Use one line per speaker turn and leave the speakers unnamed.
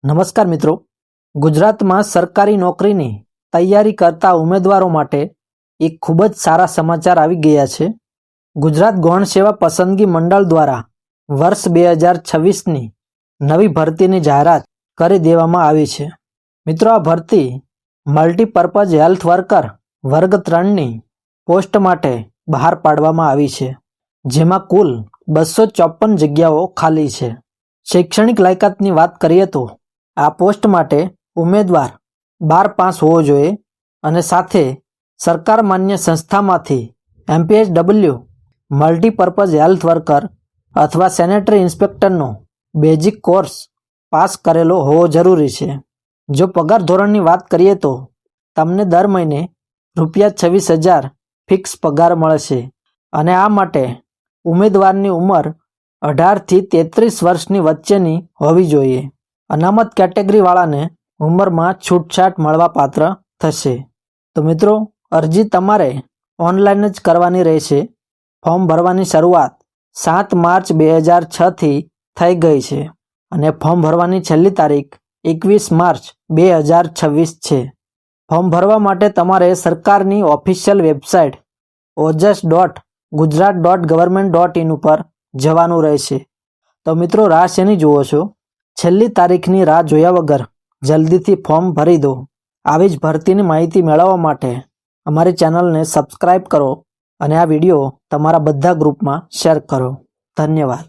નમસ્કાર મિત્રો, ગુજરાતમાં સરકારી નોકરીની તૈયારી કરતા ઉમેદવારો માટે એક ખૂબ જ સારા સમાચાર આવી ગયા છે। ગુજરાત ગૌણ સેવા પસંદગી મંડળ દ્વારા વર્ષ 2026ની નવી ભરતીની જાહેરાત કરી દેવામાં આવી છે। મિત્રો, આ ભરતી મલ્ટીપર્પઝ હેલ્થ વર્કર વર્ગ 3ની પોસ્ટ માટે બહાર પાડવામાં આવી છે, જેમાં કુલ 254 જગ્યાઓ ખાલી છે। શૈક્ષણિક લાયકાતની વાત કરીએ તો આ પોસ્ટ માટે ઉમેદવાર 12 પાસ હોવો જોઈએ અને સાથે સરકાર માન્ય સંસ્થામાંથી MPHW મલ્ટીપર્પઝ હેલ્થ વર્કર અથવા સેનેટરી ઇન્સ્પેક્ટરનો બેઝિક કોર્સ પાસ કરેલો હોવો જરૂરી છે। જો પગાર ધોરણની વાત કરીએ તો તમને દર મહિને ₹26,000 ફિક્સ પગાર મળશે અને આ માટે ઉમેદવારની ઉંમર 18 થી 33 વર્ષની વચ્ચેની હોવી જોઈએ। અનામત કેટેગરીવાળાને ઉંમરમાં છૂટછાટ મળવાપાત્ર થશે। તો મિત્રો, અરજી તમારે ઓનલાઈન જ કરવાની રહેશે। ફોર્મ ભરવાની શરૂઆત 7 માર્ચ 2006થી થઈ ગઈ છે અને ફોર્મ ભરવાની છેલ્લી તારીખ 21 માર્ચ 2026 છે। ફોર્મ ભરવા માટે તમારે સરકારની ઓફિશિયલ વેબસાઇટ ojas.gujarat.government.in ઉપર જવાનું રહેશે। તો મિત્રો, રાહ શેની જુઓ છો? છેલ્લી તારીખની રાહ જોયા વગર જલ્દીથી ફોર્મ ભરી દો। આવી જ ભરતીની માહિતી મેળવવા માટે અમારી ચેનલને સબસ્ક્રાઇબ કરો અને આ વિડીયો તમારા બધા ગ્રુપમાં શેર કરો। ધન્યવાદ।